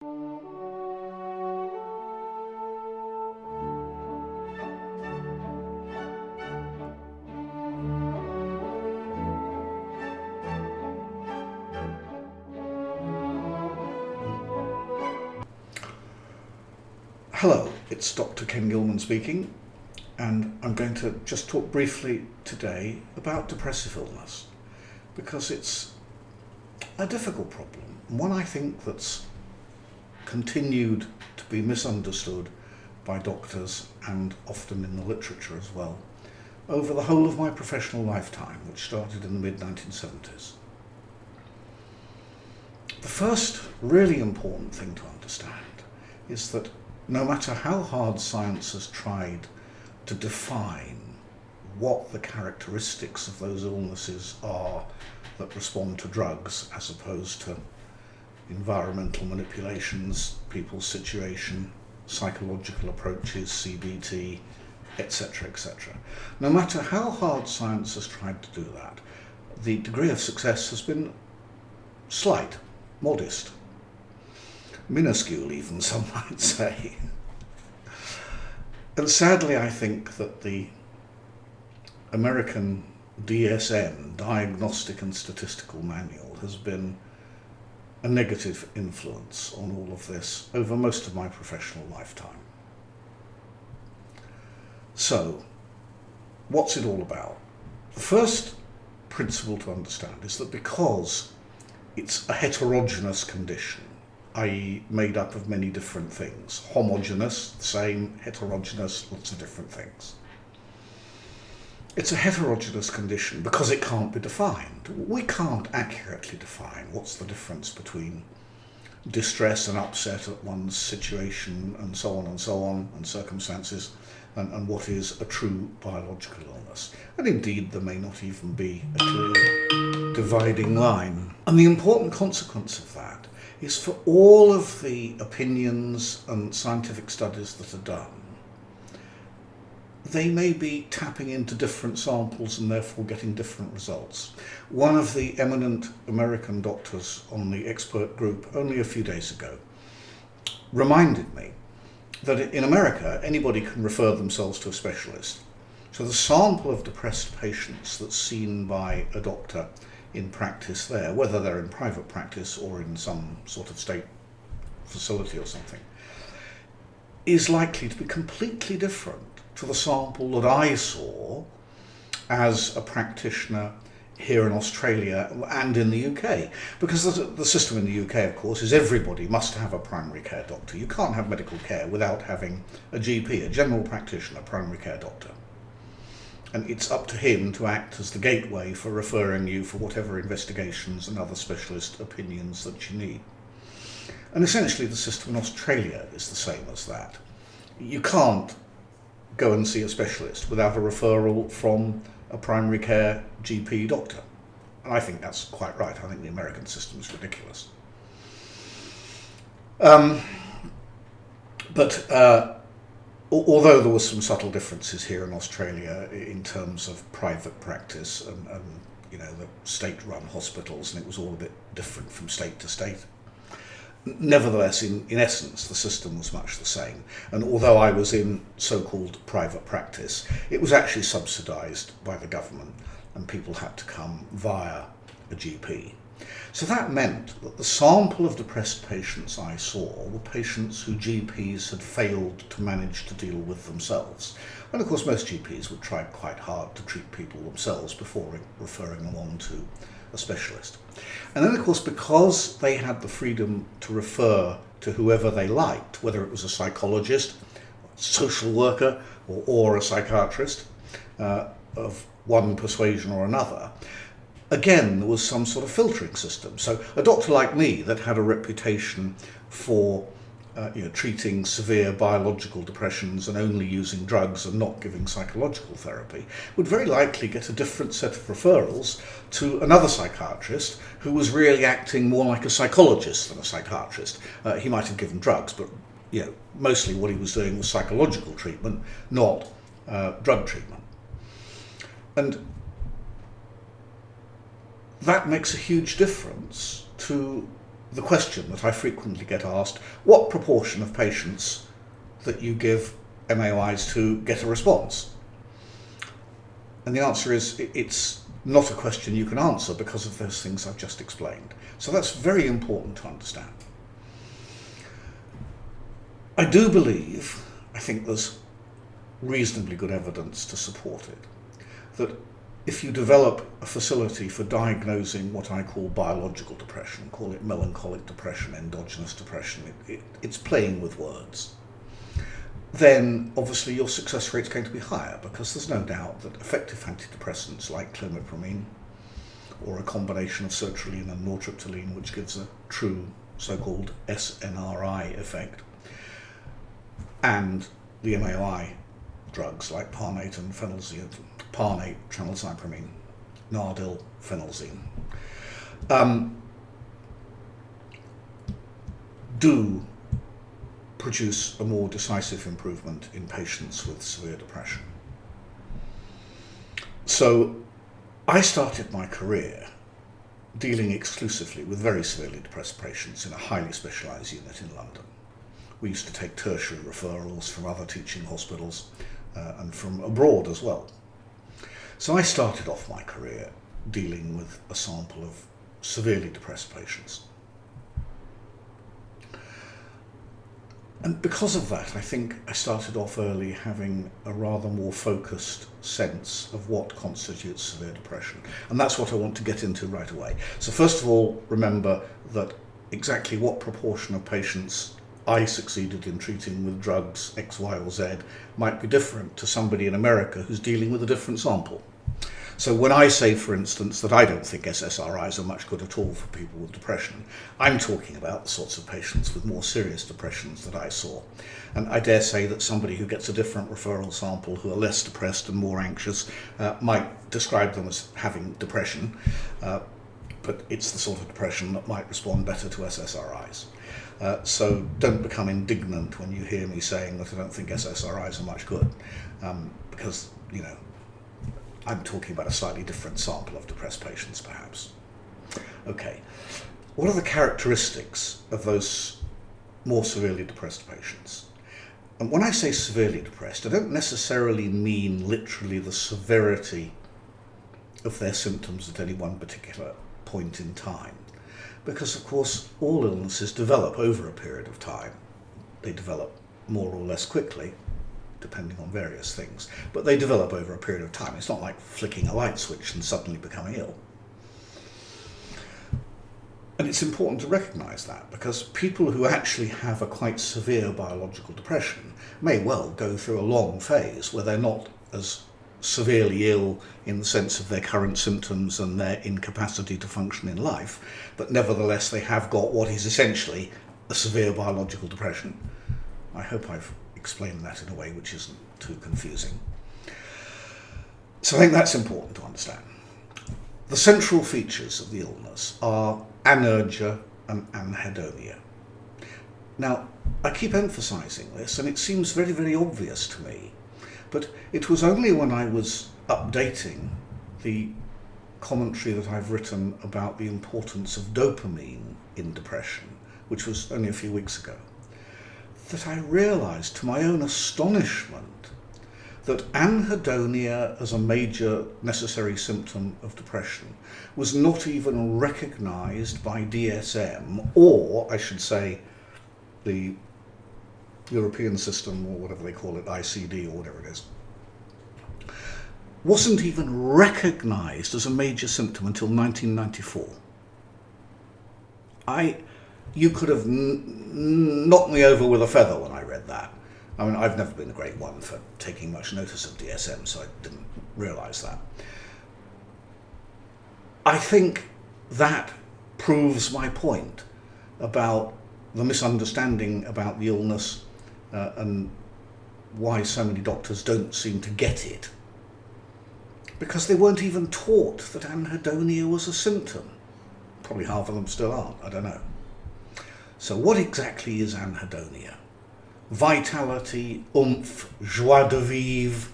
Hello, it's Dr. Ken Gilman speaking, and I'm going to just talk briefly today about depressive illness, because it's a difficult problem, one I think that's continued to be misunderstood by doctors and often in the literature as well, over the whole of my professional lifetime, which started in the mid-1970s. The first really important thing to understand is that no matter how hard science has tried to define what the characteristics of those illnesses are that respond to drugs as opposed to environmental manipulations, people's situation, psychological approaches, CBT, etc., etc. No matter how hard science has tried to do that, the degree of success has been slight, modest, minuscule even, some might say. And sadly, I think that the American DSM, Diagnostic and Statistical Manual, has been a negative influence on all of this over most of my professional lifetime. So, what's it all about? The first principle to understand is that because it's a heterogeneous condition, i.e. made up of many different things. Homogeneous, same, heterogeneous, lots of different things. It's a heterogeneous condition because it can't be defined. We can't accurately define what's the difference between distress and upset at one's situation and so on, and circumstances, and what is a true biological illness. And indeed, there may not even be a clear dividing line. And the important consequence of that is for all of the opinions and scientific studies that are done, they may be tapping into different samples and therefore getting different results. One of the eminent American doctors on the expert group only a few days ago reminded me that in America anybody can refer themselves to a specialist. So the sample of depressed patients that's seen by a doctor in practice there, whether they're in private practice or in some sort of state facility or something, is likely to be completely different to the sample that I saw as a practitioner here in Australia and in the UK. Because the system in the UK, of course, is everybody must have a primary care doctor. You can't have medical care without having a GP, a general practitioner, primary care doctor. And it's up to him to act as the gateway for referring you for whatever investigations and other specialist opinions that you need. And essentially the system in Australia is the same as that. You can't go and see a specialist without a referral from a primary care GP doctor. And I think that's quite right. I think the American system is ridiculous. Although there were some subtle differences here in Australia in terms of private practice and the state-run hospitals, and it was all a bit different from state to state. Nevertheless, in essence, the system was much the same. And although I was in so-called private practice, it was actually subsidised by the government, and people had to come via a GP. So that meant that the sample of depressed patients I saw were patients who GPs had failed to manage to deal with themselves. And of course most GPs would try quite hard to treat people themselves before referring them on to a specialist. And then of course, because they had the freedom to refer to whoever they liked, whether it was a psychologist, social worker, or a psychiatrist of one persuasion or another, again, there was some sort of filtering system. So a doctor like me that had a reputation for treating severe biological depressions and only using drugs and not giving psychological therapy would very likely get a different set of referrals to another psychiatrist who was really acting more like a psychologist than a psychiatrist. He might have given drugs, but mostly what he was doing was psychological treatment, not drug treatment. And that makes a huge difference to the question that I frequently get asked, what proportion of patients that you give MAOIs to get a response? And the answer is, it's not a question you can answer because of those things I've just explained. So that's very important to understand. I do believe, I think there's reasonably good evidence to support it, that if you develop a facility for diagnosing what I call biological depression, call it melancholic depression, endogenous depression, it's playing with words, then obviously your success rate's going to be higher, because there's no doubt that effective antidepressants like clomipramine, or a combination of sertraline and nortriptyline, which gives a true so-called SNRI effect, and the MAOI drugs like Parnate and phenelzine, Parnate, tranylcypromine, Nardil, phenelzine, do produce a more decisive improvement in patients with severe depression. So I started my career dealing exclusively with very severely depressed patients in a highly specialised unit in London. We used to take tertiary referrals from other teaching hospitals and from abroad as well. So I started off my career dealing with a sample of severely depressed patients. And because of that, I think I started off early having a rather more focused sense of what constitutes severe depression. And that's what I want to get into right away. So first of all, remember that exactly what proportion of patients I succeeded in treating with drugs X, Y, or Z might be different to somebody in America who's dealing with a different sample. So when I say, for instance, that I don't think SSRIs are much good at all for people with depression, I'm talking about the sorts of patients with more serious depressions that I saw. And I dare say that somebody who gets a different referral sample, who are less depressed and more anxious, might describe them as having depression, but it's the sort of depression that might respond better to SSRIs. So don't become indignant when you hear me saying that I don't think SSRIs are much good, because, you know, I'm talking about a slightly different sample of depressed patients, perhaps. Okay, what are the characteristics of those more severely depressed patients? And when I say severely depressed, I don't necessarily mean literally the severity of their symptoms at any one particular point in time. Because, of course, all illnesses develop over a period of time. They develop more or less quickly, depending on various things, but they develop over a period of time. It's not like flicking a light switch and suddenly becoming ill. And it's important to recognise that, because people who actually have a quite severe biological depression may well go through a long phase where they're not as severely ill in the sense of their current symptoms and their incapacity to function in life, but nevertheless they have got what is essentially a severe biological depression. I hope I've explained that in a way which isn't too confusing. So I think that's important to understand. The central features of the illness are anergia and anhedonia. Now, I keep emphasising this, and it seems very, very obvious to me, but it was only when I was updating the commentary that I've written about the importance of dopamine in depression, which was only a few weeks ago, that I realised to my own astonishment that anhedonia as a major necessary symptom of depression was not even recognised by DSM, or I should say the European system, or whatever they call it, ICD or whatever it is, wasn't even recognised as a major symptom until 1994. You could have knocked me over with a feather when I read that. I mean, I've never been a great one for taking much notice of DSM, so I didn't realise that. I think that proves my point about the misunderstanding about the illness and why so many doctors don't seem to get it. Because they weren't even taught that anhedonia was a symptom. Probably half of them still aren't, I don't know. So what exactly is anhedonia? Vitality, oomph, joie de vivre.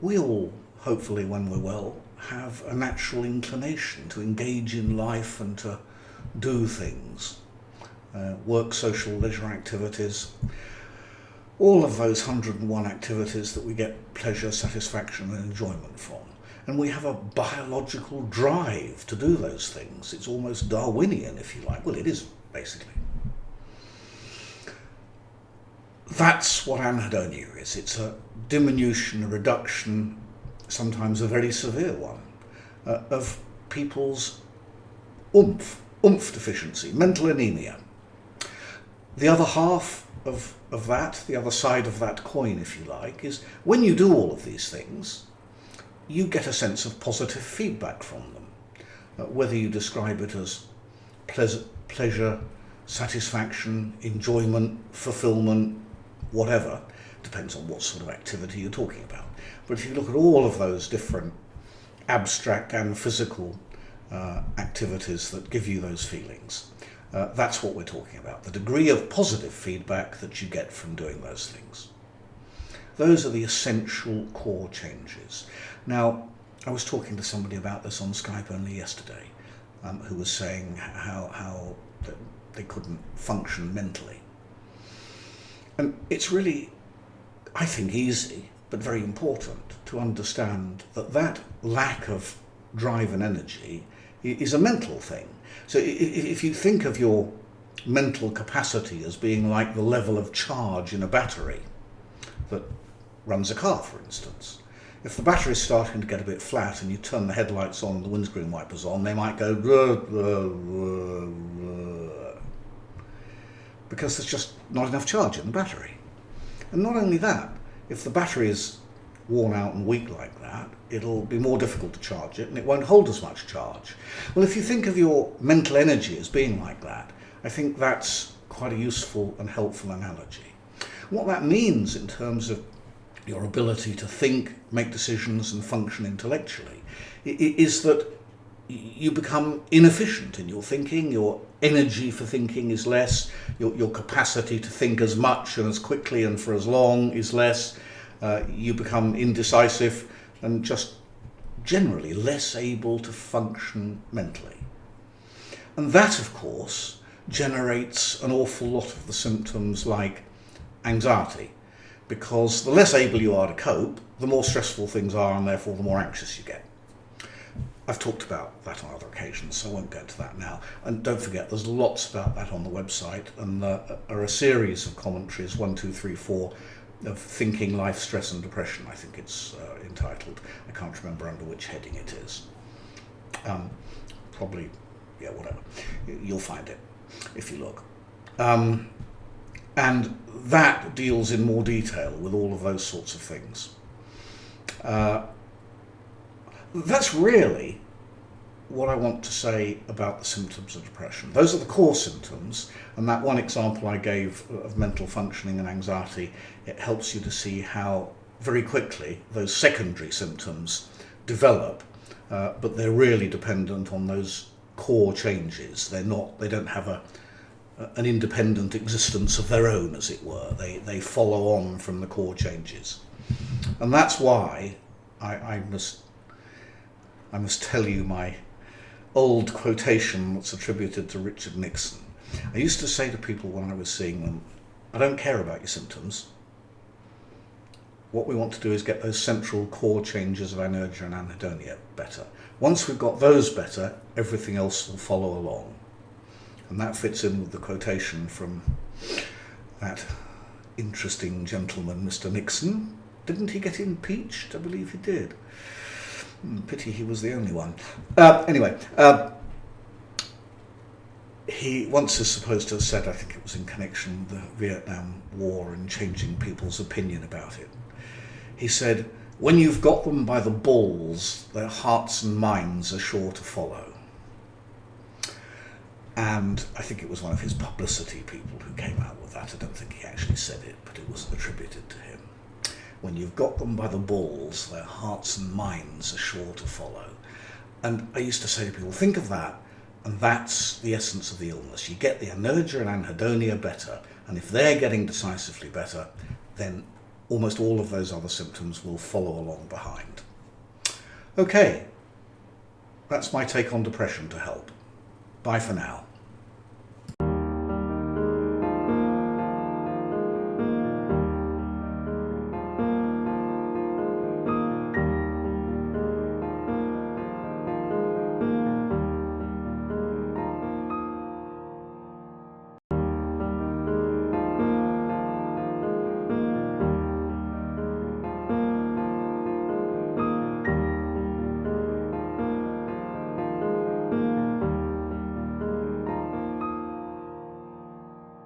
We all, hopefully when we're well, have a natural inclination to engage in life and to do things, work, social, leisure activities, all of those 101 activities that we get pleasure, satisfaction and enjoyment from. And we have a biological drive to do those things. It's almost Darwinian, if you like. Well, it is, basically. That's what anhedonia is. It's a diminution, a reduction, sometimes a very severe one, of people's oomph deficiency, mental anemia. The other half of that, the other side of that coin, if you like, is when you do all of these things, you get a sense of positive feedback from them. Whether you describe it as pleasure, satisfaction, enjoyment, fulfillment, whatever, depends on what sort of activity you're talking about. But if you look at all of those different abstract and physical activities that give you those feelings, that's what we're talking about, the degree of positive feedback that you get from doing those things. Those are the essential core changes. Now, I was talking to somebody about this on Skype only yesterday, who was saying how they couldn't function mentally. And it's really, I think, easy, but very important to understand that that lack of drive and energy is a mental thing. So if you think of your mental capacity as being like the level of charge in a battery that runs a car, for instance, if the battery's starting to get a bit flat and you turn the headlights on and the windscreen wipers on, they might go because there's just not enough charge in the battery. And not only that, if the battery is worn out and weak like that, it'll be more difficult to charge it and it won't hold as much charge. Well, if you think of your mental energy as being like that, I think that's quite a useful and helpful analogy. What that means in terms of your ability to think, make decisions and function intellectually is that you become inefficient in your thinking, your energy for thinking is less, your capacity to think as much and as quickly and for as long is less, you become indecisive and just generally less able to function mentally. And that, of course, generates an awful lot of the symptoms like anxiety, because the less able you are to cope, the more stressful things are and therefore the more anxious you get. I've talked about that on other occasions, so I won't go into that now. And don't forget, there's lots about that on the website, and there are a series of commentaries, 1, 2, 3, 4, of Thinking, Life, Stress and Depression, I think it's entitled. I can't remember under which heading it is. Probably, yeah, whatever. You'll find it if you look. And that deals in more detail with all of those sorts of things. That's really what I want to say about the symptoms of depression. Those are the core symptoms, and that one example I gave of mental functioning and anxiety, it helps you to see how very quickly those secondary symptoms develop, but they're really dependent on those core changes. They don't have an independent existence of their own, as it were. They follow on from the core changes. And that's why I must tell you my old quotation that's attributed to Richard Nixon. I used to say to people when I was seeing them, I don't care about your symptoms. What we want to do is get those central core changes of anergia and anhedonia better. Once we've got those better, everything else will follow along. And that fits in with the quotation from that interesting gentleman, Mr. Nixon. Didn't he get impeached? I believe he did. Pity he was the only one. Anyway, he once is supposed to have said, I think it was in connection with the Vietnam War and changing people's opinion about it. He said, when you've got them by the balls, their hearts and minds are sure to follow. And I think it was one of his publicity people who came out with that. I don't think he actually said it, but it was attributed to him. When you've got them by the balls, their hearts and minds are sure to follow. And I used to say to people, think of that, and that's the essence of the illness. You get the anergia and anhedonia better, and if they're getting decisively better, then almost all of those other symptoms will follow along behind. Okay, that's my take on depression to help. Bye for now.